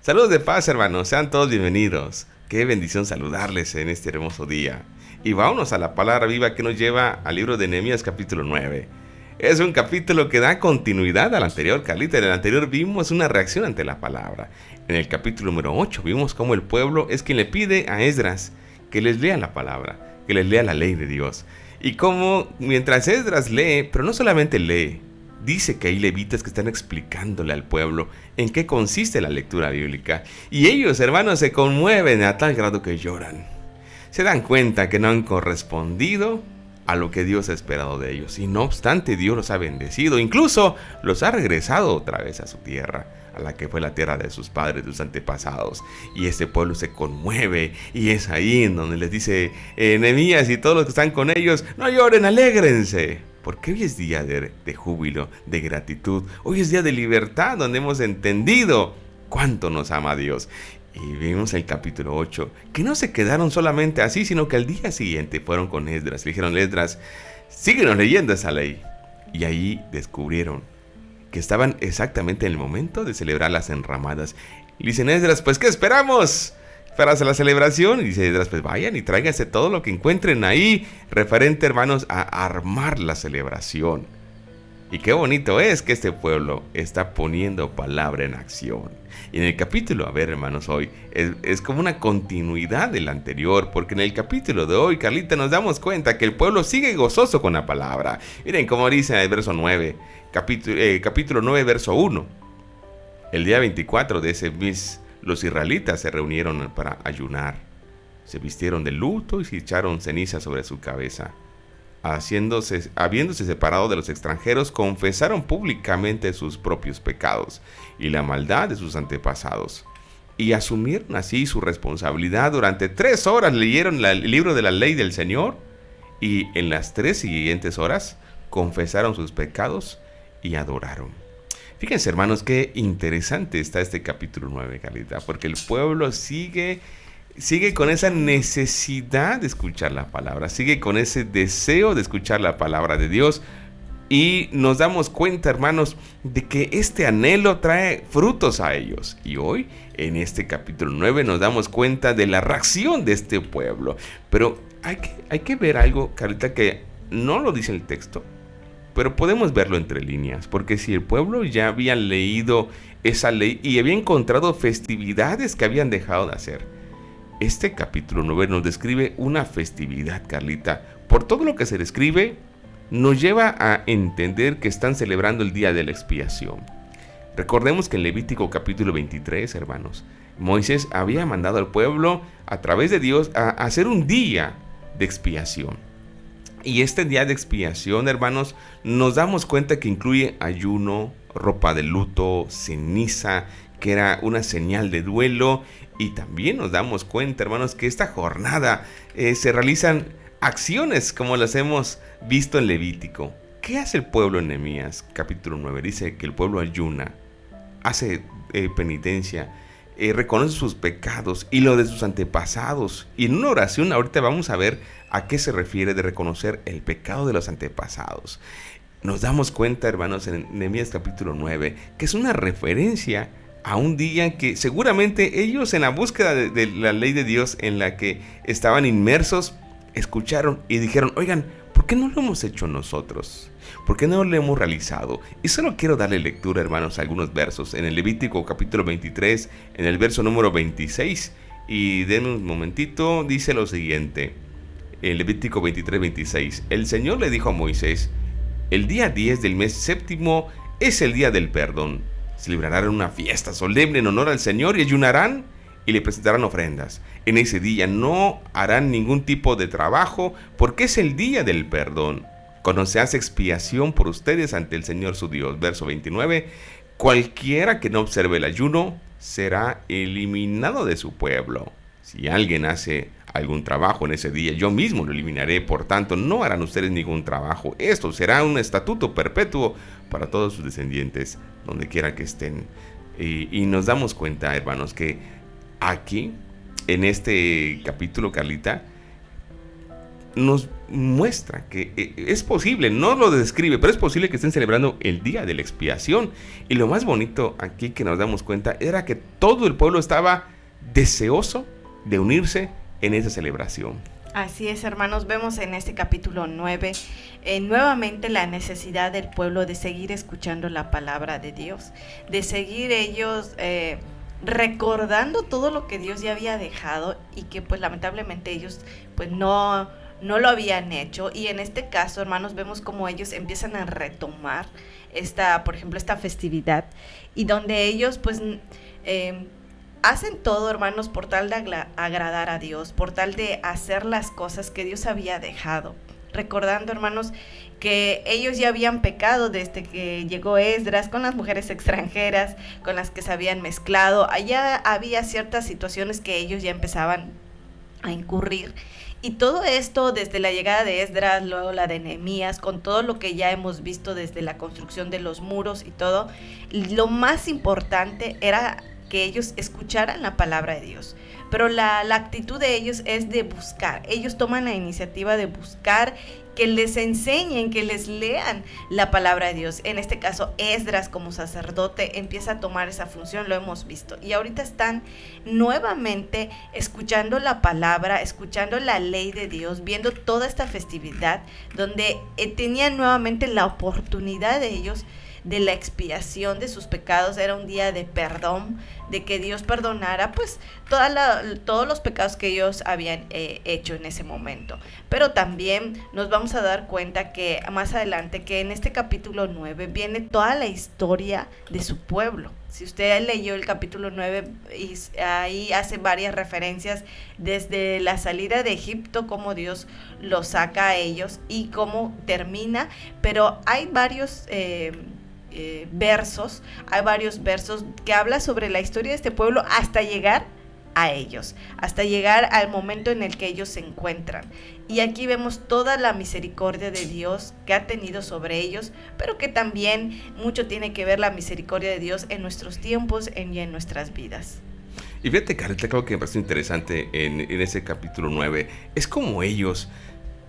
Saludos de paz, hermanos. Sean todos bienvenidos. Qué bendición saludarles en este hermoso día. Y vámonos a la palabra viva que nos lleva al libro de Nehemías capítulo 9. Es un capítulo que da continuidad al anterior, Carlita. En el anterior vimos una reacción ante la palabra. En el capítulo número 8 vimos cómo el pueblo es quien le pide a Esdras que les lea la palabra, que les lea la ley de Dios. Y cómo mientras Esdras lee, pero no solamente lee, dice que hay levitas que están explicándole al pueblo en qué consiste la lectura bíblica. Y ellos, hermanos, se conmueven a tal grado que lloran. Se dan cuenta que no han correspondido a lo que Dios ha esperado de ellos. Y no obstante, Dios los ha bendecido. Incluso los ha regresado otra vez a su tierra, a la que fue la tierra de sus padres, de sus antepasados. Y este pueblo se conmueve. Y es ahí en donde les dice Nehemías y todos los que están con ellos: no lloren, alégrense. Porque hoy es día de júbilo, de gratitud. Hoy es día de libertad, donde hemos entendido cuánto nos ama Dios. Y vimos el capítulo 8, que no se quedaron solamente así, sino que al día siguiente fueron con Esdras. Le dijeron: Esdras, síguenos leyendo esa ley. Y ahí descubrieron que estaban exactamente en el momento de celebrar las enramadas. Y dicen: Esdras, pues ¿qué esperamos para hacer la celebración? Y dice Esdras: pues vayan y tráiganse todo lo que encuentren ahí, referente, hermanos, a armar la celebración. Y qué bonito es que este pueblo está poniendo palabra en acción. Y en el capítulo, a ver, hermanos, hoy es como una continuidad del anterior, porque en el capítulo de hoy, Carlita, nos damos cuenta que el pueblo sigue gozoso con la palabra. Miren cómo dice en el verso 9, capítulo 9, verso 1. El día 24 de ese mes, los israelitas se reunieron para ayunar. Se vistieron de luto y se echaron ceniza sobre su cabeza. Habiéndose separado de los extranjeros, confesaron públicamente sus propios pecados y la maldad de sus antepasados, y asumieron así su responsabilidad. Durante 3 horas leyeron el libro de la ley del Señor, y en las 3 siguientes horas confesaron sus pecados y adoraron. Fíjense, hermanos, qué interesante está este capítulo 9, Carlita, porque el pueblo sigue con esa necesidad de escuchar la palabra, sigue con ese deseo de escuchar la palabra de Dios. Y nos damos cuenta, hermanos, de que este anhelo trae frutos a ellos. Y hoy, en este capítulo 9, nos damos cuenta de la reacción de este pueblo. Pero hay que ver algo, Carlita, que no lo dice el texto, pero podemos verlo entre líneas. Porque si el pueblo ya había leído esa ley y había encontrado festividades que habían dejado de hacer, este capítulo 9 nos describe una festividad, Carlita. Por todo lo que se describe, nos lleva a entender que están celebrando el día de la expiación. Recordemos que en Levítico capítulo 23, hermanos, Moisés había mandado al pueblo, a través de Dios, a hacer un día de expiación. Y este día de expiación, hermanos, nos damos cuenta que incluye ayuno, ropa de luto, ceniza, que era una señal de duelo. Y también nos damos cuenta, hermanos, que esta jornada se realizan acciones como las hemos visto en Levítico. ¿Qué hace el pueblo en Nehemías? Capítulo 9 dice que el pueblo ayuna, hace penitencia, reconoce sus pecados y lo de sus antepasados. Y en una oración, ahorita vamos a ver a qué se refiere de reconocer el pecado de los antepasados. Nos damos cuenta, hermanos, en Nehemías capítulo 9, que es una referencia a un día que seguramente ellos, en la búsqueda de la ley de Dios en la que estaban inmersos, escucharon y dijeron: oigan, ¿por qué no lo hemos hecho nosotros? ¿Por qué no lo hemos realizado? Y solo quiero darle lectura, hermanos, a algunos versos. En el Levítico capítulo 23, en el verso número 26, y denme un momentito, dice lo siguiente. En Levítico 23, 26, el Señor le dijo a Moisés: el día 10 del mes séptimo es el día del perdón. Celebrarán una fiesta solemne en honor al Señor y ayunarán y le presentarán ofrendas. En ese día no harán ningún tipo de trabajo, porque es el día del perdón, cuando se hace expiación por ustedes ante el Señor su Dios. Verso 29, cualquiera que no observe el ayuno será eliminado de su pueblo. Si alguien hace algún trabajo en ese día, yo mismo lo eliminaré. Por tanto, no harán ustedes ningún trabajo. Esto será un estatuto perpetuo para todos sus descendientes, donde quiera que estén. Y nos damos cuenta, hermanos, que aquí, en este capítulo, Carlita, nos muestra que es posible, no lo describe, pero es posible que estén celebrando el día de la expiación. Y lo más bonito aquí que nos damos cuenta era que todo el pueblo estaba deseoso de unirse en esa celebración. Así es, hermanos, vemos en este capítulo 9 nuevamente la necesidad del pueblo de seguir escuchando la palabra de Dios, de seguir ellos recordando todo lo que Dios ya había dejado y que pues lamentablemente ellos pues no lo habían hecho. Y en este caso, hermanos, vemos cómo ellos empiezan a retomar por ejemplo, esta festividad, y donde ellos pues hacen todo, hermanos, por tal de agradar a Dios, por tal de hacer las cosas que Dios había dejado. Recordando, hermanos, que ellos ya habían pecado desde que llegó Esdras con las mujeres extranjeras con las que se habían mezclado. Allá había ciertas situaciones que ellos ya empezaban a incurrir. Y todo esto desde la llegada de Esdras, luego la de Nehemías, con todo lo que ya hemos visto desde la construcción de los muros y todo, lo más importante era que ellos escucharan la palabra de Dios. Pero la actitud de ellos es de buscar. Ellos toman la iniciativa de buscar, que les enseñen, que les lean la palabra de Dios. En este caso, Esdras como sacerdote empieza a tomar esa función, lo hemos visto. Y ahorita están nuevamente escuchando la palabra, escuchando la ley de Dios, viendo toda esta festividad, donde tenían nuevamente la oportunidad de ellos de la expiación de sus pecados. Era un día de perdón, de que Dios perdonara pues todos los pecados que ellos habían hecho en ese momento. Pero también nos vamos a dar cuenta que más adelante, que en este capítulo 9 viene toda la historia de su pueblo. Si usted leyó el capítulo 9, ahí hace varias referencias desde la salida de Egipto, cómo Dios los saca a ellos y cómo termina, pero hay varios hay varios versos que habla sobre la historia de este pueblo hasta llegar a ellos, hasta llegar al momento en el que ellos se encuentran. Y aquí vemos toda la misericordia de Dios que ha tenido sobre ellos, pero que también mucho tiene que ver la misericordia de Dios en nuestros tiempos y en nuestras vidas. Y fíjate, Carlita, creo que me parece interesante en ese capítulo 9, es como ellos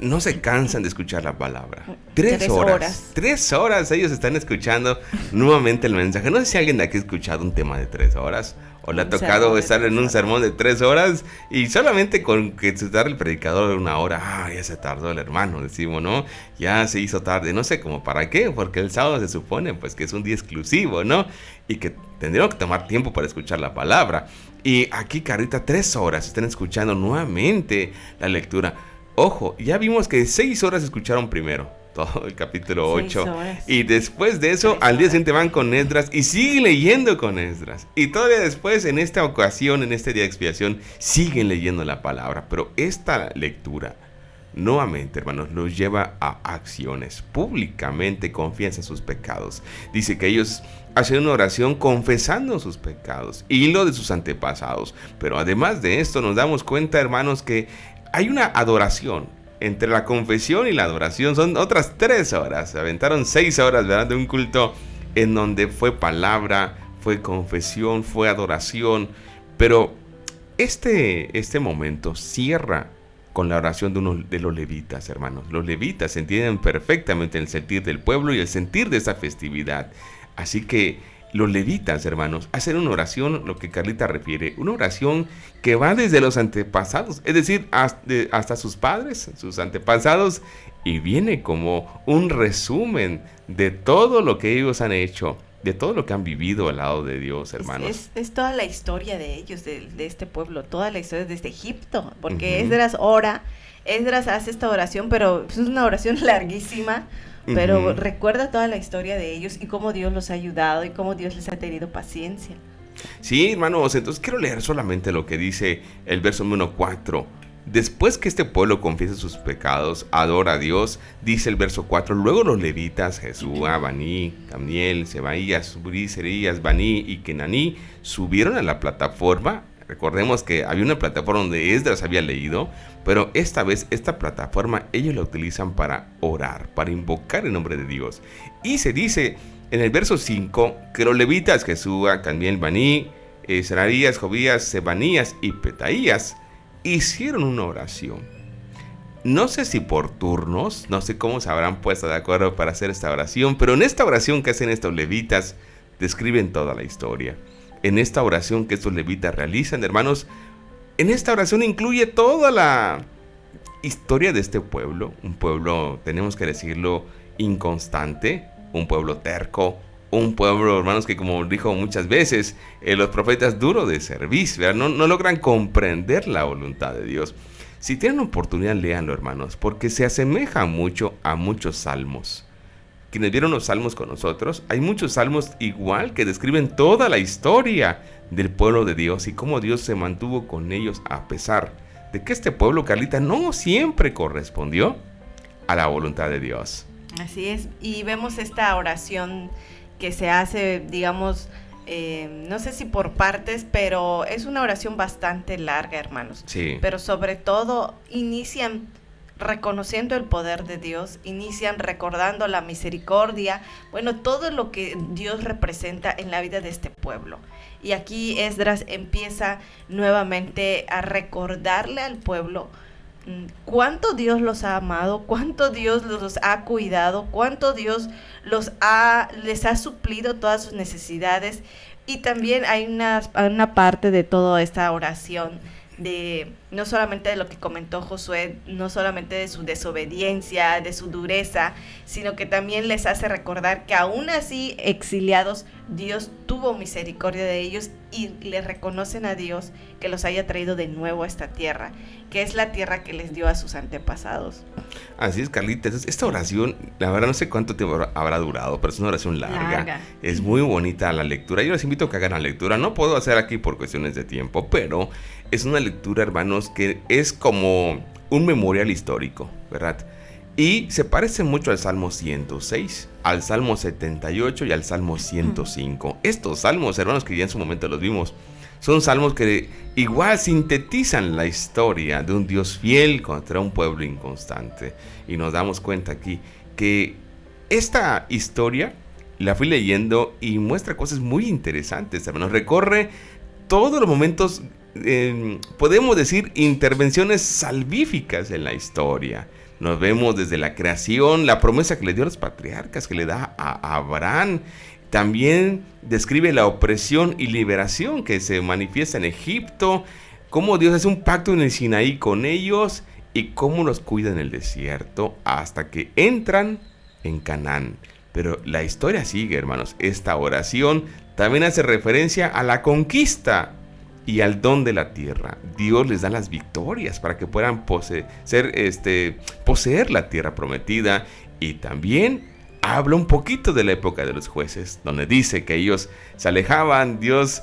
no se cansan de escuchar la palabra. 3 horas. 3 horas ellos están escuchando nuevamente el mensaje. No sé si alguien de aquí ha escuchado un tema de 3 horas. O le ha tocado estar en un sermón de 3 horas y solamente con que se tarde el predicador 1 hora. Ya se tardó el hermano, decimos, ¿no? Ya se hizo tarde. No sé cómo para qué, porque el sábado se supone pues que es un día exclusivo, ¿no? Y que tendríamos que tomar tiempo para escuchar la palabra. Y aquí, Carlita, 3 horas están escuchando nuevamente la lectura. Ojo, ya vimos que 6 horas escucharon primero todo el capítulo 8 y después de eso al día siguiente van con Esdras y siguen leyendo con Esdras, y todavía después en esta ocasión, en este día de expiación, siguen leyendo la palabra. Pero esta lectura nuevamente, hermanos, los lleva a acciones. Públicamente confiesan sus pecados. Dice que ellos hacen una oración confesando sus pecados y lo de sus antepasados. Pero además de esto nos damos cuenta, hermanos, que hay una adoración. Entre la confesión y la adoración son otras 3 horas. Se aventaron 6 horas, ¿verdad? De un culto en donde fue palabra, fue confesión, fue adoración. Pero este momento cierra con la oración de los levitas, hermanos. Los levitas entienden perfectamente el sentir del pueblo y el sentir de esta festividad. Así que los levitas, hermanos, hacen una oración, lo que Carlita refiere, una oración que va desde los antepasados, es decir, hasta sus padres, sus antepasados, y viene como un resumen de todo lo que ellos han hecho, de todo lo que han vivido al lado de Dios, hermanos. Es toda la historia de ellos, de este pueblo, toda la historia desde Egipto, porque Esdras hace esta oración, pero es una oración larguísima. Pero recuerda toda la historia de ellos y cómo Dios los ha ayudado y cómo Dios les ha tenido paciencia. Sí, hermanos, entonces quiero leer solamente lo que dice el verso número 4. Después que este pueblo confiesa sus pecados, adora a Dios, dice el verso 4, luego los levitas, Jesúa, Baní, Camiel, Sebaías, Serías, Baní y Kenaní, subieron a la plataforma. Recordemos que había una plataforma donde Esdras había leído, pero esta vez esta plataforma ellos la utilizan para orar, para invocar el nombre de Dios. Y se dice en el verso 5 que los levitas, Jesúa, Camiel, Baní, Seraías, Jobías, Sebanías y Petaías hicieron una oración. no sé si por turnos, no sé cómo se habrán puesto de acuerdo para hacer esta oración, pero en esta oración que hacen estos levitas, describen toda la historia. En esta oración que estos levitas realizan, hermanos, en esta oración incluye toda la historia de este pueblo, un pueblo, tenemos que decirlo, inconstante, un pueblo terco, un pueblo, hermanos, que como dijo muchas veces, los profetas duro de servicio, no logran comprender la voluntad de Dios. Si tienen oportunidad, léanlo, hermanos, porque se asemeja mucho a muchos salmos. Quienes vieron los salmos con nosotros, hay muchos salmos igual que describen toda la historia del pueblo de Dios y cómo Dios se mantuvo con ellos a pesar de que este pueblo, Carlita, no siempre correspondió a la voluntad de Dios. Así es, y vemos esta oración que se hace, digamos, no sé si por partes, pero es una oración bastante larga, hermanos. Sí. Pero sobre todo inician reconociendo el poder de Dios, inician recordando la misericordia, bueno, todo lo que Dios representa en la vida de este pueblo. Y aquí Esdras empieza nuevamente a recordarle al pueblo cuánto Dios los ha amado, cuánto Dios los ha cuidado, cuánto Dios les ha suplido todas sus necesidades. Y también hay una parte de toda esta oración no solamente de lo que comentó Josué, no solamente de su desobediencia, de su dureza, sino que también les hace recordar que aún así exiliados, Dios tuvo misericordia de ellos y le reconocen a Dios que los haya traído de nuevo a esta tierra, que es la tierra que les dio a sus antepasados. Así es, Carlita. Esta oración, la verdad no sé cuánto tiempo habrá durado, pero es una oración larga. Es muy bonita la lectura. Yo les invito a que hagan la lectura. No puedo hacer aquí por cuestiones de tiempo, pero es una lectura, hermanos, que es como un memorial histórico, ¿verdad? Y se parece mucho al Salmo 106, al Salmo 78 y al Salmo 105. Estos salmos, hermanos, que ya en su momento los vimos, son salmos que igual sintetizan la historia de un Dios fiel contra un pueblo inconstante. Y nos damos cuenta aquí que esta historia la fui leyendo y muestra cosas muy interesantes, hermanos. Recorre todos los momentos, podemos decir, intervenciones salvíficas en la historia. Nos vemos desde la creación, la promesa que le dio a los patriarcas, que le da a Abraham. También describe la opresión y liberación que se manifiesta en Egipto, cómo Dios hace un pacto en el Sinaí con ellos y cómo los cuida en el desierto hasta que entran en Canaán. Pero la historia sigue, hermanos. Esta oración también hace referencia a la conquista y al don de la tierra. Dios les da las victorias para que puedan poseer la tierra prometida. Y también habla un poquito de la época de los jueces, donde dice que ellos se alejaban, Dios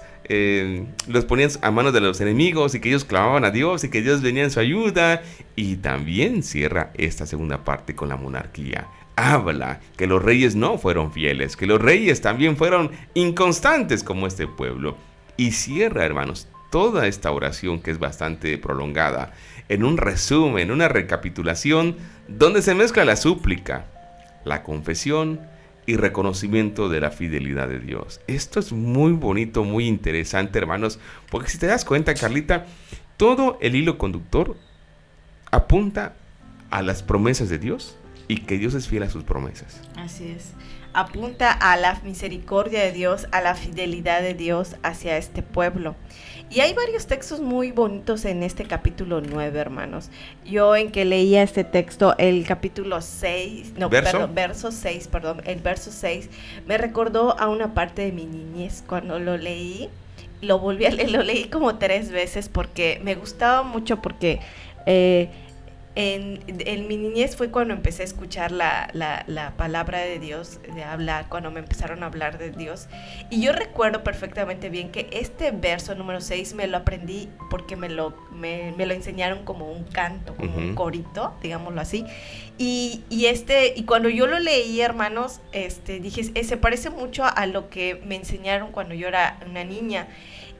los ponía a manos de los enemigos y que ellos clamaban a Dios y que Dios venía en su ayuda. Y también cierra esta segunda parte con la monarquía. Habla que los reyes no fueron fieles, que los reyes también fueron inconstantes como este pueblo. Y cierra, hermanos, toda esta oración, que es bastante prolongada, en un resumen, una recapitulación, donde se mezcla la súplica, la confesión y reconocimiento de la fidelidad de Dios. Esto es muy bonito, muy interesante, hermanos, porque si te das cuenta, Carlita, todo el hilo conductor apunta a las promesas de Dios y que Dios es fiel a sus promesas. Así es. Apunta a la misericordia de Dios, a la fidelidad de Dios hacia este pueblo. Y hay varios textos muy bonitos en este capítulo 9, hermanos. Yo en que leía este texto, el capítulo 6, el verso 6, me recordó a una parte de mi niñez. Cuando lo leí, lo volví a leer, lo leí como 3 veces porque me gustaba mucho, porque en mi niñez fue cuando empecé a escuchar la palabra de Dios, de hablar, cuando me empezaron a hablar de Dios. Y yo recuerdo perfectamente bien que este verso número 6 me lo aprendí porque me lo enseñaron como un canto, como un corito, digámoslo así. Y cuando yo lo leí, hermanos, dije, se parece mucho a lo que me enseñaron cuando yo era una niña.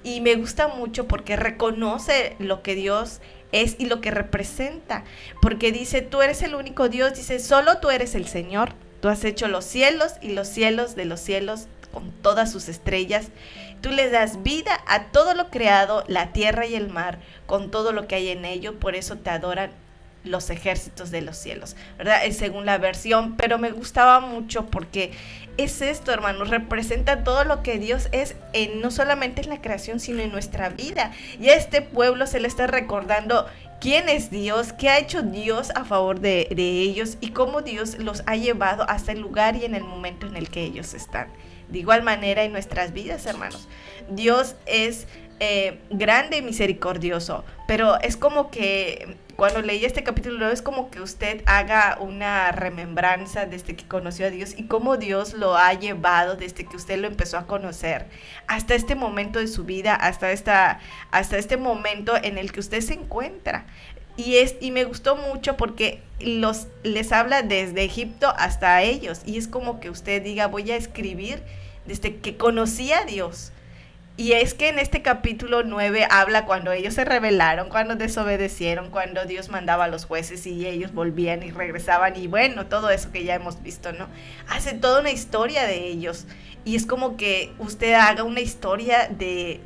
Y me gusta mucho porque reconoce lo que Dios es y lo que representa, porque dice, tú eres el único Dios, dice, solo tú eres el Señor, tú has hecho los cielos y los cielos de los cielos con todas sus estrellas, tú le das vida a todo lo creado, la tierra y el mar, con todo lo que hay en ello, por eso te adoran los ejércitos de los cielos, ¿verdad? Es según la versión, pero me gustaba mucho porque es esto, hermanos, representa todo lo que Dios es, no solamente en la creación, sino en nuestra vida. Y a este pueblo se le está recordando quién es Dios, qué ha hecho Dios a favor de ellos y cómo Dios los ha llevado hasta el lugar y en el momento en el que ellos están. De igual manera en nuestras vidas, hermanos, Dios es grande y misericordioso, pero es como que cuando leí este capítulo es como que usted haga una remembranza desde que conoció a Dios y cómo Dios lo ha llevado desde que usted lo empezó a conocer hasta este momento de su vida, hasta este momento en el que usted se encuentra. Y me gustó mucho porque les habla desde Egipto hasta ellos. Y es como que usted diga, voy a escribir desde que conocí a Dios. Y es que en este capítulo 9 habla cuando ellos se rebelaron, cuando desobedecieron, cuando Dios mandaba a los jueces y ellos volvían y regresaban. Y bueno, todo eso que ya hemos visto, ¿no? Hace toda una historia de ellos. Y es como que usted haga una historia de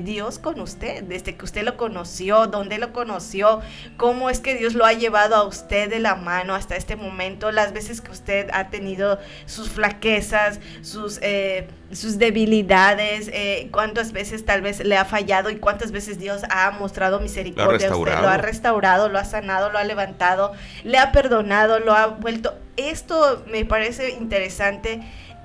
Dios con usted, desde que usted lo conoció, dónde lo conoció, cómo es que Dios lo ha llevado a usted de la mano hasta este momento, las veces que usted ha tenido sus flaquezas, sus debilidades, cuántas veces tal vez le ha fallado y cuántas veces Dios ha mostrado misericordia a usted, lo ha restaurado, lo ha sanado, lo ha levantado, le ha perdonado, lo ha vuelto. Esto me parece interesante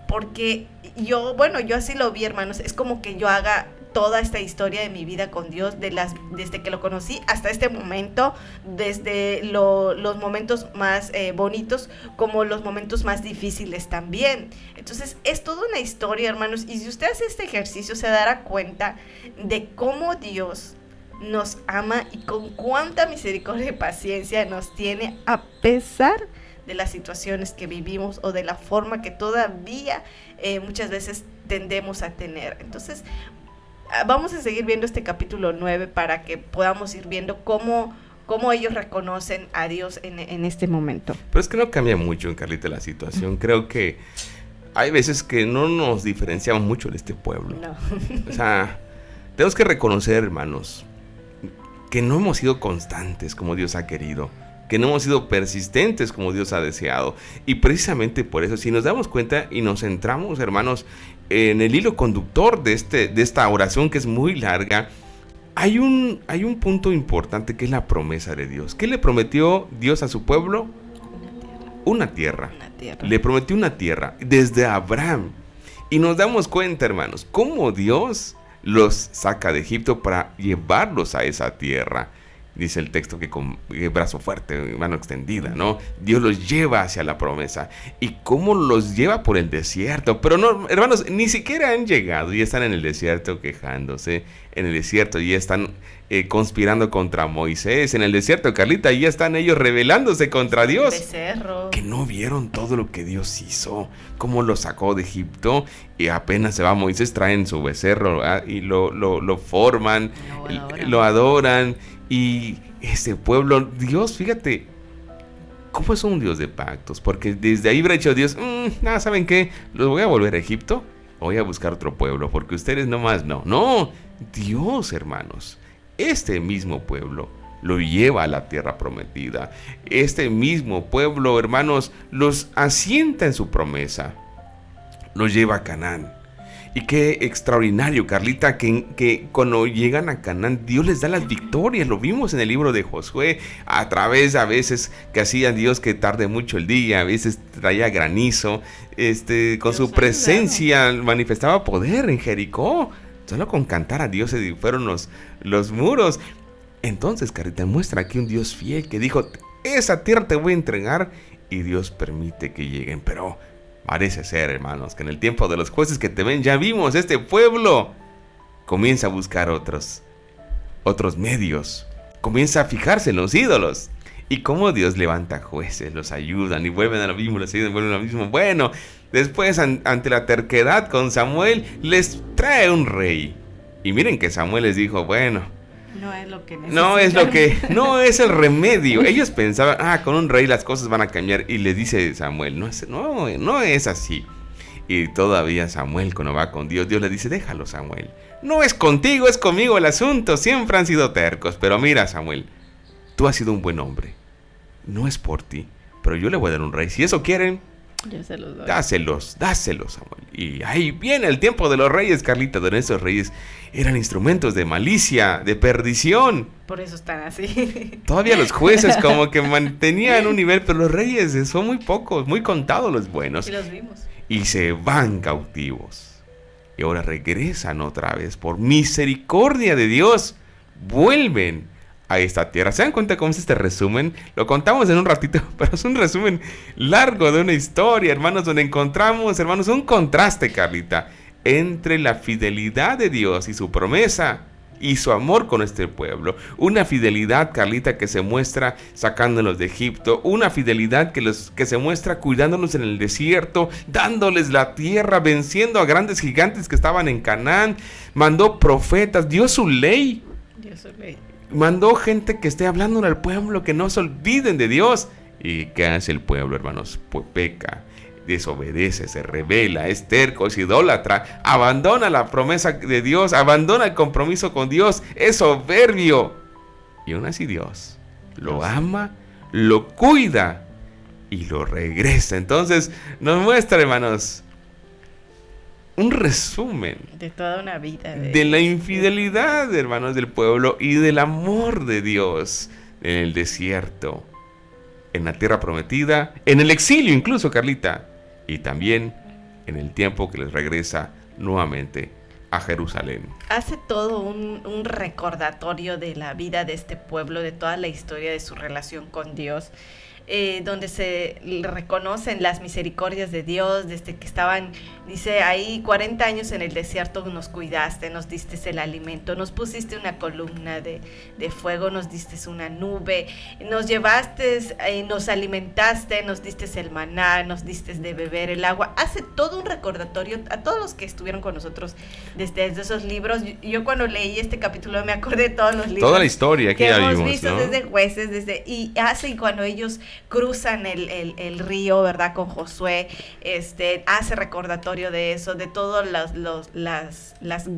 porque yo así lo vi, hermanos, es como que yo haga toda esta historia de mi vida con Dios, desde que lo conocí hasta este momento, desde los momentos más bonitos como los momentos más difíciles también. Entonces es toda una historia, hermanos, y si usted hace este ejercicio se dará cuenta de cómo Dios nos ama y con cuánta misericordia y paciencia nos tiene a pesar de las situaciones que vivimos o de la forma que todavía muchas veces tendemos a tener. Entonces vamos a seguir viendo este capítulo 9 para que podamos ir viendo cómo ellos reconocen a Dios en este momento. Pero es que no cambia mucho, Carlita, la situación. Creo que hay veces que no nos diferenciamos mucho de este pueblo. No. O sea, tenemos que reconocer, hermanos, que no hemos sido constantes como Dios ha querido, que no hemos sido persistentes como Dios ha deseado. Y precisamente por eso, si nos damos cuenta y nos centramos, hermanos, en el hilo conductor de esta oración que es muy larga, hay un punto importante que es la promesa de Dios. ¿Qué le prometió Dios a su pueblo? Una tierra. Le prometió una tierra desde Abraham. Y nos damos cuenta, hermanos, cómo Dios los saca de Egipto para llevarlos a esa tierra. Dice el texto que con brazo fuerte, mano extendida, ¿no? Dios los lleva hacia la promesa. ¿Y cómo los lleva? Por el desierto. Pero no, hermanos, ni siquiera han llegado y están en el desierto quejándose. En el desierto y están conspirando contra Moisés. En el desierto, Carlita, y ya están ellos rebelándose contra Dios. Becerro. Que no vieron todo lo que Dios hizo. Cómo lo sacó de Egipto. Y apenas se va Moisés, traen su becerro, ¿verdad? Y lo forman, lo adoran. Y ese pueblo, Dios, fíjate, ¿cómo es un Dios de pactos? Porque desde ahí habrá dicho Dios, ¿saben qué? Los voy a volver a Egipto, voy a buscar otro pueblo, porque ustedes nomás no. No, Dios, hermanos, este mismo pueblo lo lleva a la tierra prometida. Este mismo pueblo, hermanos, los asienta en su promesa. Los lleva a Canaán. Y qué extraordinario, Carlita, que cuando llegan a Canaán, Dios les da las victorias. Lo vimos en el libro de Josué, a través a veces que hacía Dios que tarde mucho el día, a veces traía granizo, con su presencia manifestaba poder en Jericó. Solo con cantar a Dios se fueron los muros. Entonces, Carlita, muestra aquí un Dios fiel que dijo, esa tierra te voy a entregar, y Dios permite que lleguen, pero parece ser, hermanos, que en el tiempo de los jueces que te ven, ya vimos, este pueblo comienza a buscar otros medios, comienza a fijarse en los ídolos. Y cómo Dios levanta jueces, los ayudan y vuelven a lo mismo, los ayudan y vuelven a lo mismo. Bueno, después ante la terquedad con Samuel, les trae un rey. Y miren que Samuel les dijo, bueno, no es el remedio. Ellos pensaban, con un rey las cosas van a cambiar. Y le dice Samuel, no es así. Y todavía Samuel, cuando va con Dios, Dios le dice, déjalo, Samuel. No es contigo, es conmigo el asunto. Siempre han sido tercos. Pero mira, Samuel, tú has sido un buen hombre. no es por ti, pero yo le voy a dar un rey. Si eso quieren, yo se los doy. Dáselos, Samuel. Y ahí viene el tiempo de los reyes, Carlita, donde esos reyes eran instrumentos de malicia, de perdición. Por eso están así. Todavía los jueces como que mantenían un nivel, pero los reyes son muy pocos, muy contados los buenos. Y los vimos. Y se van cautivos. Y ahora regresan otra vez. Por misericordia de Dios, vuelven a esta tierra. ¿Se dan cuenta cómo es este resumen? Lo contamos en un ratito, pero es un resumen largo de una historia, hermanos, donde encontramos, hermanos, un contraste, Carlita, entre la fidelidad de Dios y su promesa y su amor con este pueblo. Una fidelidad, Carlita, que se muestra sacándolos de Egipto. Una fidelidad que se muestra cuidándolos en el desierto, dándoles la tierra, venciendo a grandes gigantes que estaban en Canaán. Mandó profetas, dio su ley. Mandó gente que esté hablando al pueblo, que no se olviden de Dios. ¿Y qué hace el pueblo, hermanos? Pues peca, desobedece, se rebela, es terco, es idólatra, abandona la promesa de Dios, abandona el compromiso con Dios, es soberbio. Y aún así Dios lo ama, lo cuida y lo regresa. Entonces nos muestra, hermanos, un resumen de toda una vida de la infidelidad, hermanos, del pueblo y del amor de Dios en el desierto, en la tierra prometida, en el exilio incluso, Carlita, y también en el tiempo que les regresa nuevamente a Jerusalén. Hace todo un recordatorio de la vida de este pueblo, de toda la historia de su relación con Dios, donde se reconocen las misericordias de Dios desde que estaban, dice ahí, 40 años en el desierto nos cuidaste, nos diste el alimento, nos pusiste una columna de fuego, nos diste una nube, nos llevaste, nos alimentaste, nos diste el maná, nos diste de beber el agua. Hace todo un recordatorio a todos los que estuvieron con nosotros desde esos libros. Yo cuando leí este capítulo me acordé de todos los libros, toda la historia que ya hemos vimos, visto, ¿no? Desde jueces, y cuando ellos cruzan el río, ¿verdad? Con Josué, hace recordatorio de eso, de todas las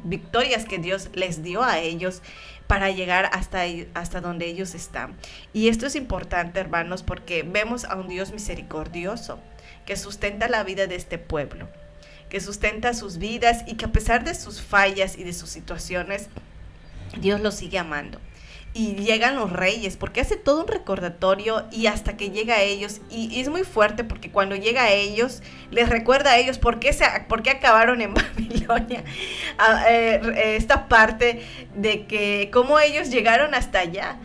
victorias que Dios les dio a ellos para llegar hasta donde ellos están. Y esto es importante, hermanos, porque vemos a un Dios misericordioso que sustenta la vida de este pueblo, que sustenta sus vidas y que a pesar de sus fallas y de sus situaciones, Dios los sigue amando. Y llegan los reyes, porque hace todo un recordatorio y hasta que llega a ellos, y es muy fuerte porque cuando llega a ellos, les recuerda a ellos por qué acabaron en Babilonia. Esta parte de que cómo ellos llegaron hasta allá.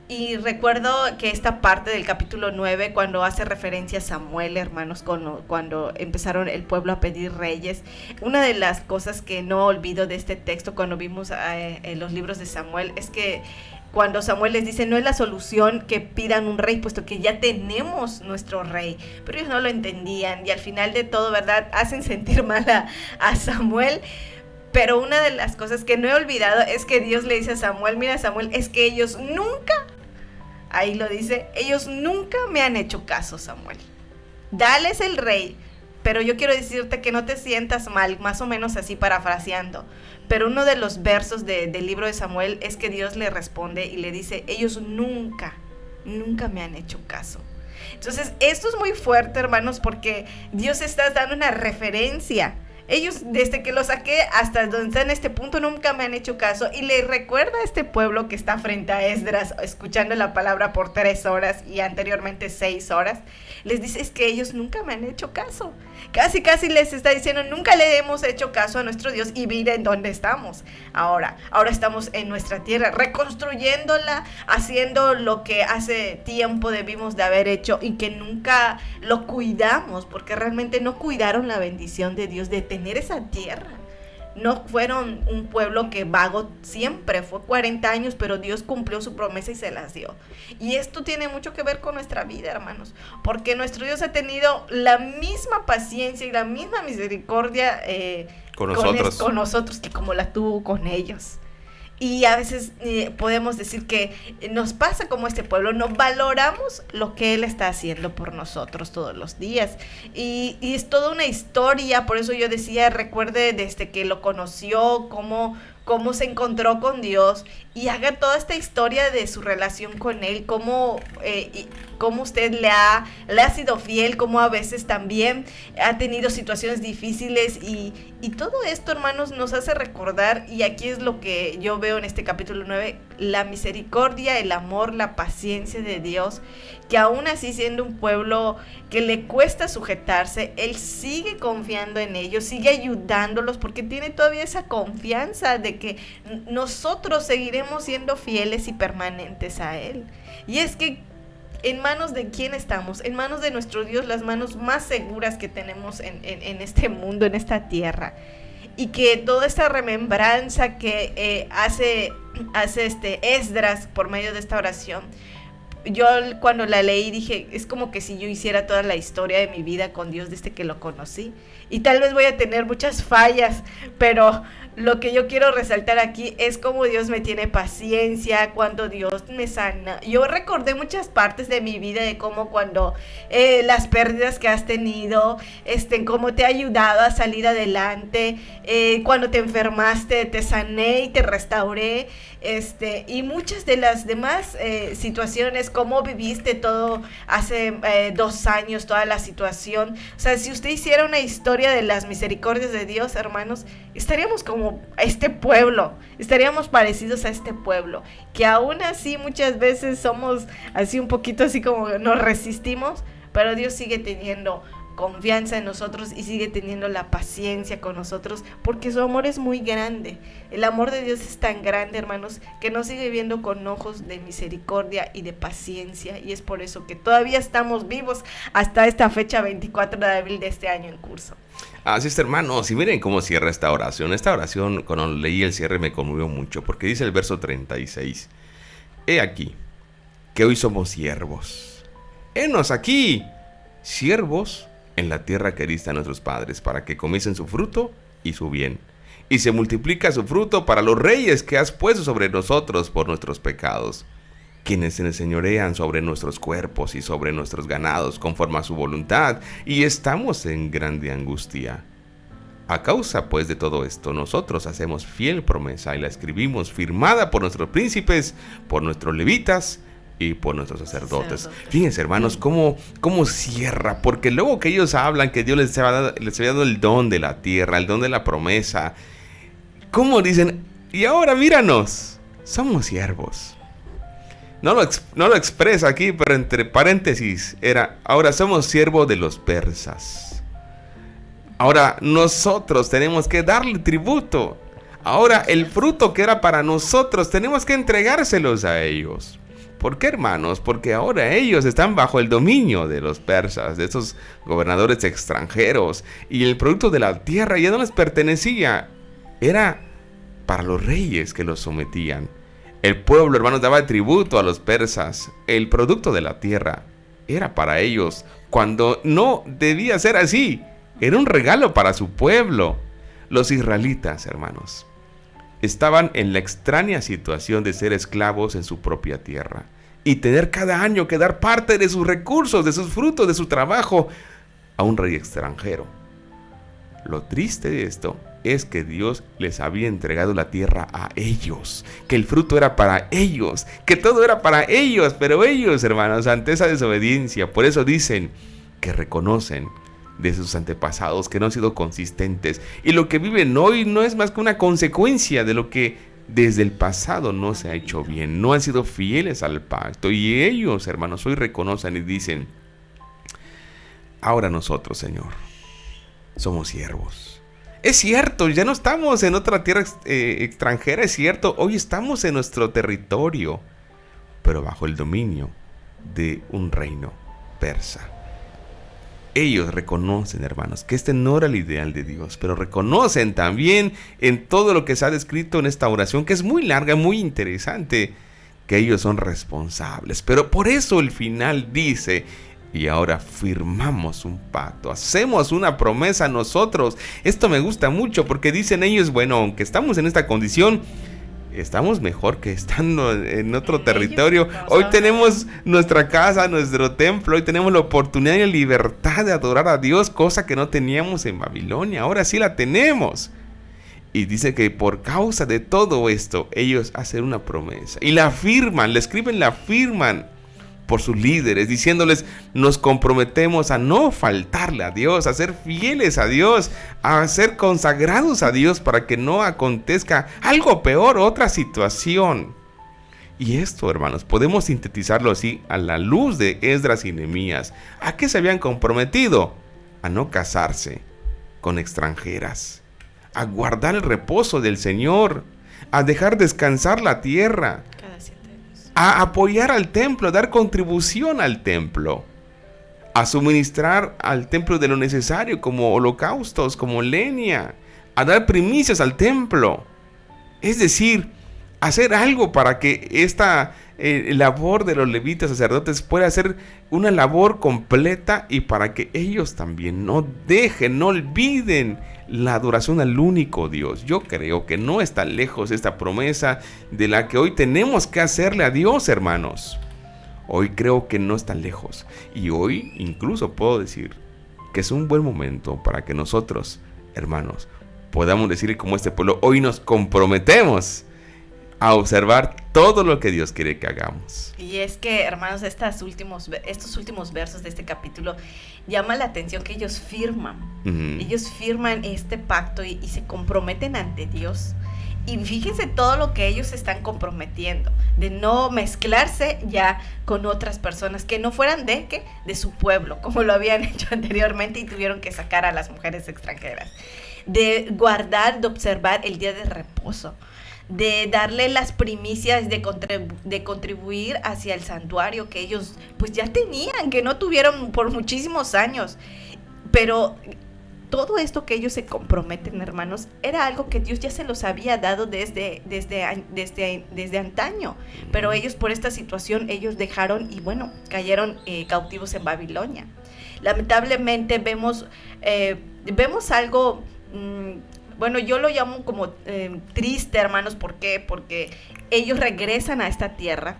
Y recuerdo que esta parte del capítulo 9, cuando hace referencia a Samuel, hermanos, cuando empezaron el pueblo a pedir reyes, una de las cosas que no olvido de este texto cuando vimos en los libros de Samuel es que cuando Samuel les dice, no es la solución que pidan un rey, puesto que ya tenemos nuestro rey. Pero ellos no lo entendían y al final de todo, ¿verdad?, hacen sentir mal a Samuel. Pero una de las cosas que no he olvidado es que Dios le dice a Samuel, mira Samuel, es que ellos nunca, ahí lo dice, ellos nunca me han hecho caso, Samuel. Dales el rey, pero yo quiero decirte que no te sientas mal, más o menos así parafraseando. Pero uno de los versos del libro de Samuel es que Dios le responde y le dice, ellos nunca me han hecho caso. Entonces, esto es muy fuerte, hermanos, porque Dios está dando una referencia. Ellos, desde que los saqué hasta donde están en este punto, nunca me han hecho caso. Y le recuerda a este pueblo que está frente a Esdras, escuchando la palabra por 3 horas y anteriormente 6 horas. Les dice, es que ellos nunca me han hecho caso. Casi les está diciendo, nunca le hemos hecho caso a nuestro Dios. Y miren dónde estamos ahora. Ahora estamos en nuestra tierra, reconstruyéndola, haciendo lo que hace tiempo debimos de haber hecho y que nunca lo cuidamos, porque realmente no cuidaron la bendición de Dios de tener esa tierra. No fueron un pueblo que vago siempre, fue 40 años, pero Dios cumplió su promesa y se las dio. Y esto tiene mucho que ver con nuestra vida, hermanos, porque nuestro Dios ha tenido la misma paciencia y la misma misericordia con nosotros que como la tuvo con ellos. Y a veces podemos decir que nos pasa como este pueblo, no valoramos lo que Él está haciendo por nosotros todos los días. Y es toda una historia, por eso yo decía, recuerde desde que lo conoció, cómo cómo se encontró con Dios y haga toda esta historia de su relación con Él, cómo usted le ha sido fiel, cómo a veces también ha tenido situaciones difíciles y todo esto, hermanos, nos hace recordar, y aquí es lo que yo veo en este capítulo 9, la misericordia, el amor, la paciencia de Dios, que aún así siendo un pueblo que le cuesta sujetarse, Él sigue confiando en ellos, sigue ayudándolos, porque tiene todavía esa confianza de que nosotros seguiremos siendo fieles y permanentes a Él. Y es que ¿en manos de quién estamos? En manos de nuestro Dios, las manos más seguras que tenemos en este mundo, en esta tierra. Y que toda esta remembranza que hace Esdras por medio de esta oración, yo cuando la leí dije, es como que si yo hiciera toda la historia de mi vida con Dios desde que lo conocí. Y tal vez voy a tener muchas fallas, pero lo que yo quiero resaltar aquí es cómo Dios me tiene paciencia, cuando Dios me sana. Yo recordé muchas partes de mi vida, de cómo cuando las pérdidas que has tenido, cómo te ha ayudado a salir adelante, cuando te enfermaste, te sané y te restauré, y muchas de las demás situaciones, cómo viviste todo hace 2 años, toda la situación. O sea, si usted hiciera una historia de las misericordias de Dios, hermanos, estaríamos como este pueblo, estaríamos parecidos a este pueblo, que aún así muchas veces somos así un poquito así como nos resistimos, pero Dios sigue teniendo confianza en nosotros y sigue teniendo la paciencia con nosotros, porque su amor es muy grande. El amor de Dios es tan grande, hermanos, que nos sigue viendo con ojos de misericordia y de paciencia, y es por eso que todavía estamos vivos hasta esta fecha 24 de abril de este año en curso. Así es, hermanos, y miren cómo cierra esta oración. Esta oración, cuando leí el cierre, me conmovió mucho, porque dice el verso 36: He aquí, que hoy somos siervos. Henos aquí, siervos en la tierra que diste a nuestros padres, para que comiesen su fruto y su bien, y se multiplica su fruto para los reyes que has puesto sobre nosotros por nuestros pecados, quienes se enseñorean sobre nuestros cuerpos y sobre nuestros ganados conforme a su voluntad, y estamos en grande angustia. A causa pues de todo esto, nosotros hacemos fiel promesa y la escribimos, firmada por nuestros príncipes, por nuestros levitas y por nuestros sacerdotes. Fíjense, hermanos, cómo cierra, porque luego que ellos hablan que Dios les había dado el don de la tierra, el don de la promesa, cómo dicen, y ahora míranos, somos siervos. No lo expresa aquí, pero entre paréntesis era, ahora somos siervos de los persas. Ahora nosotros tenemos que darle tributo. Ahora el fruto que era para nosotros tenemos que entregárselos a ellos. ¿Por qué, hermanos? Porque ahora ellos están bajo el dominio de los persas, de esos gobernadores extranjeros, y el producto de la tierra ya no les pertenecía, era para los reyes que los sometían. El pueblo, hermanos, daba tributo a los persas. El producto de la tierra era para ellos, cuando no debía ser así. Era un regalo para su pueblo. Los israelitas, hermanos, estaban en la extraña situación de ser esclavos en su propia tierra y tener cada año que dar parte de sus recursos, de sus frutos, de su trabajo a un rey extranjero. Lo triste de esto es que Dios les había entregado la tierra a ellos, que el fruto era para ellos, que todo era para ellos, pero ellos, hermanos, ante esa desobediencia, por eso dicen que reconocen de sus antepasados que no han sido consistentes, y lo que viven hoy no es más que una consecuencia de lo que desde el pasado no se ha hecho bien, no han sido fieles al pacto, y ellos, hermanos, hoy reconocen y dicen, ahora nosotros, Señor, somos siervos. Es cierto, ya no estamos en otra tierra extranjera, es cierto, hoy estamos en nuestro territorio, pero bajo el dominio de un reino persa. Ellos reconocen, hermanos, que este no era el ideal de Dios, pero reconocen también en todo lo que se ha descrito en esta oración, que es muy larga, muy interesante, que ellos son responsables. Pero por eso el final dice, y ahora firmamos un pacto, hacemos una promesa nosotros. Esto me gusta mucho porque dicen ellos, bueno, aunque estamos en esta condición, estamos mejor que estando en otro territorio. Hoy tenemos nuestra casa, nuestro templo, hoy tenemos la oportunidad y la libertad de adorar a Dios, cosa que no teníamos en Babilonia. Ahora sí la tenemos. Y dice que por causa de todo esto, ellos hacen una promesa. Y la firman, la firman por sus líderes, diciéndoles: nos comprometemos a no faltarle a Dios, a ser fieles a Dios, a ser consagrados a Dios para que no acontezca algo peor, otra situación. Y esto, hermanos, podemos sintetizarlo así a la luz de Esdras y Nehemías. ¿A qué se habían comprometido? A no casarse con extranjeras, a guardar el reposo del Señor, a dejar descansar la tierra, Cada 7 años. a apoyar al templo, a dar contribución al templo, a suministrar al templo de lo necesario, como holocaustos, como leña, a dar primicias al templo. Es decir, hacer algo para que esta labor de los levitas sacerdotes pueda ser una labor completa, y para que ellos también no dejen, no olviden la adoración al único Dios. Yo creo que no está lejos esta promesa de la que hoy tenemos que hacerle a Dios, hermanos. Hoy creo que no está lejos, y hoy incluso puedo decir que es un buen momento para que nosotros, hermanos, podamos decir como este pueblo: hoy nos comprometemos a observar todo lo que Dios quiere que hagamos. Y es que, hermanos, estos últimos versos de este capítulo llama la atención que ellos firman. Ellos firman este pacto y se comprometen ante Dios. Y fíjense todo lo que ellos están comprometiendo, de no mezclarse ya con otras personas que no fueran de su pueblo, como lo habían hecho anteriormente y tuvieron que sacar a las mujeres extranjeras. De guardar, de observar el día de reposo, de darle las primicias, de contribuir hacia el santuario que ellos pues ya tenían, que no tuvieron por muchísimos años. Pero todo esto que ellos se comprometen, hermanos, era algo que Dios ya se los había dado desde antaño. Pero ellos, por esta situación, ellos dejaron y bueno, cayeron cautivos en Babilonia. Lamentablemente vemos algo... bueno, yo lo llamo como triste, hermanos. ¿Por qué? Porque ellos regresan a esta tierra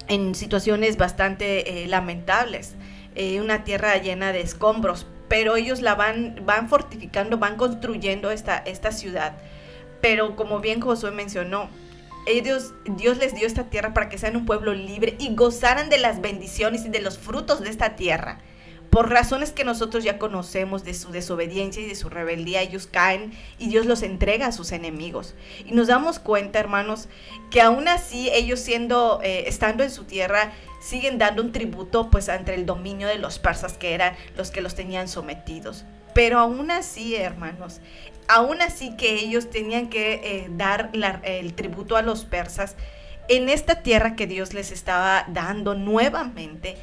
en situaciones bastante lamentables. Una tierra llena de escombros, pero ellos la van fortificando, van construyendo esta ciudad. Pero como bien Josué mencionó, Dios les dio esta tierra para que sean un pueblo libre y gozaran de las bendiciones y de los frutos de esta tierra. Por razones que nosotros ya conocemos de su desobediencia y de su rebeldía, ellos caen y Dios los entrega a sus enemigos. Y nos damos cuenta, hermanos, que aún así ellos estando en su tierra, siguen dando un tributo pues ante el dominio de los persas, que eran los que los tenían sometidos. Pero aún así, hermanos, aún así que ellos tenían que dar el tributo a los persas, en esta tierra que Dios les estaba dando nuevamente,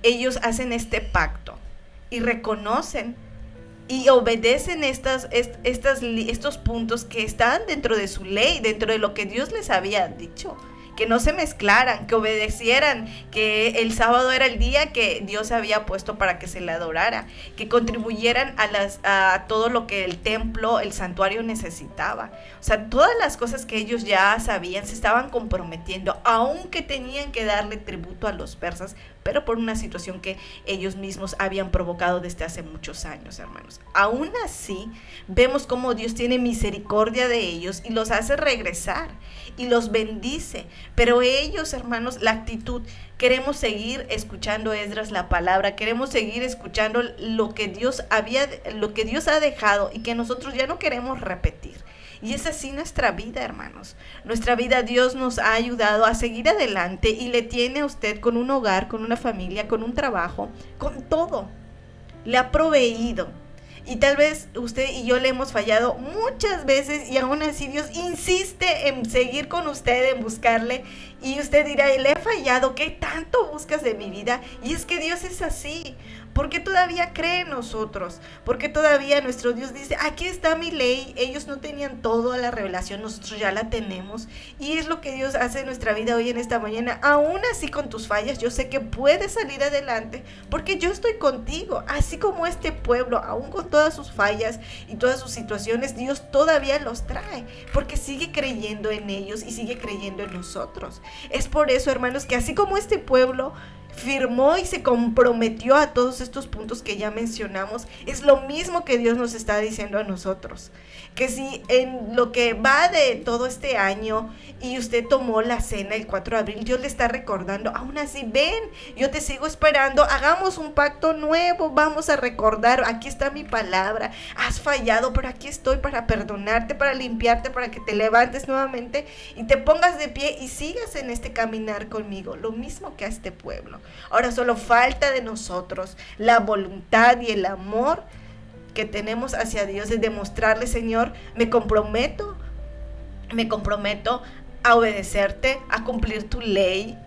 ellos hacen este pacto y reconocen y obedecen estos puntos que estaban dentro de su ley, dentro de lo que Dios les había dicho. Que no se mezclaran, que obedecieran, que el sábado era el día que Dios había puesto para que se le adorara, que contribuyeran a todo lo que el templo, el santuario necesitaba. O sea, todas las cosas que ellos ya sabían, se estaban comprometiendo, aunque tenían que darle tributo a los persas, pero por una situación que ellos mismos habían provocado desde hace muchos años, hermanos. Aún así, vemos cómo Dios tiene misericordia de ellos y los hace regresar y los bendice. Pero ellos, hermanos, la actitud, queremos seguir escuchando, Esdras, la palabra, queremos seguir escuchando lo que Dios ha dejado y que nosotros ya no queremos repetir. Y es así nuestra vida, hermanos. Nuestra vida, Dios nos ha ayudado a seguir adelante y le tiene a usted con un hogar, con una familia, con un trabajo, con todo. Le ha proveído. Y tal vez usted y yo le hemos fallado muchas veces y aún así Dios insiste en seguir con usted, en buscarle. Y usted dirá, le he fallado, ¿qué tanto buscas de mi vida? Y es que Dios es así. Porque todavía cree en nosotros, porque todavía nuestro Dios dice, aquí está mi ley. Ellos no tenían toda la revelación, nosotros ya la tenemos, y es lo que Dios hace en nuestra vida hoy en esta mañana. Aún así con tus fallas, yo sé que puedes salir adelante, porque yo estoy contigo, así como este pueblo, aún con todas sus fallas y todas sus situaciones, Dios todavía los trae, porque sigue creyendo en ellos y sigue creyendo en nosotros. Es por eso, hermanos, que así como este pueblo firmó y se comprometió a todos estos puntos que ya mencionamos. Es lo mismo que Dios nos está diciendo a nosotros, que si en lo que va de todo este año y usted tomó la cena el 4 de abril, Dios le está recordando, aún así, ven, yo te sigo esperando, hagamos un pacto nuevo, vamos a recordar, aquí está mi palabra, has fallado, pero aquí estoy para perdonarte, para limpiarte, para que te levantes nuevamente y te pongas de pie y sigas en este caminar conmigo, lo mismo que a este pueblo. Ahora solo falta de nosotros la voluntad y el amor que tenemos hacia Dios, es demostrarle, Señor, me comprometo a obedecerte, a cumplir tu ley,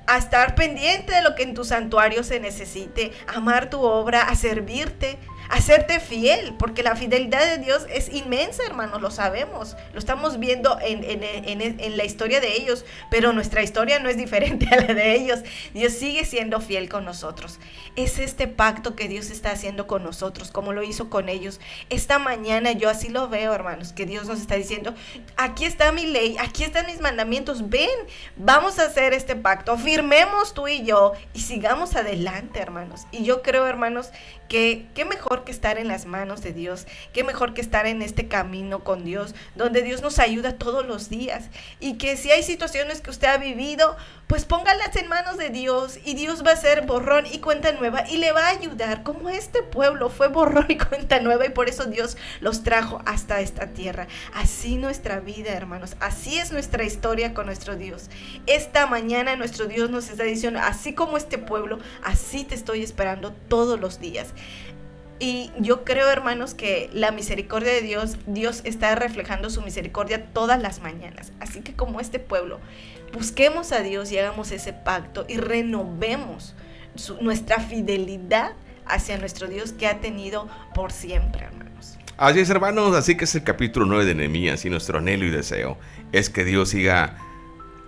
a estar pendiente de lo que en tu santuario se necesite, a amar tu obra, a servirte, a serte fiel, porque la fidelidad de Dios es inmensa, hermanos, lo sabemos, lo estamos viendo en la historia de ellos, pero nuestra historia no es diferente a la de ellos. Dios sigue siendo fiel con nosotros. Es este pacto que Dios está haciendo con nosotros, como lo hizo con ellos. Esta mañana yo así lo veo, hermanos, que Dios nos está diciendo, aquí está mi ley, aquí están mis mandamientos, ven, vamos a hacer este pacto, firmemos tú y yo y sigamos adelante, hermanos. Y yo creo, hermanos, que qué mejor que estar en las manos de Dios, qué mejor que estar en este camino con Dios, donde Dios nos ayuda todos los días, y que si hay situaciones que usted ha vivido, pues póngalas en manos de Dios, y Dios va a hacer borrón y cuenta nueva, y le va a ayudar, como este pueblo fue borrón y cuenta nueva, y por eso Dios los trajo hasta esta tierra. Así nuestra vida, hermanos, así es nuestra historia con nuestro Dios. Esta mañana nuestro Dios nos está diciendo, así como este pueblo, así te estoy esperando todos los días. Y yo creo, hermanos, que la misericordia de Dios está reflejando su misericordia todas las mañanas. Así que como este pueblo, busquemos a Dios y hagamos ese pacto y renovemos nuestra fidelidad hacia nuestro Dios que ha tenido por siempre, hermanos. Así es, hermanos, así que es el capítulo 9 de Nehemías, y nuestro anhelo y deseo es que Dios siga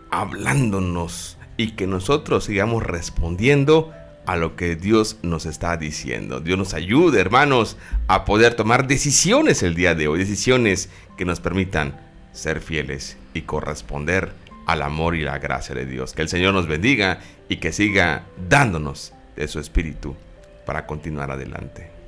hablándonos y que nosotros sigamos respondiendo a lo que Dios nos está diciendo. Dios nos ayude, hermanos, a poder tomar decisiones el día de hoy, decisiones que nos permitan ser fieles y corresponder al amor y la gracia de Dios. Que el Señor nos bendiga y que siga dándonos de su espíritu para continuar adelante.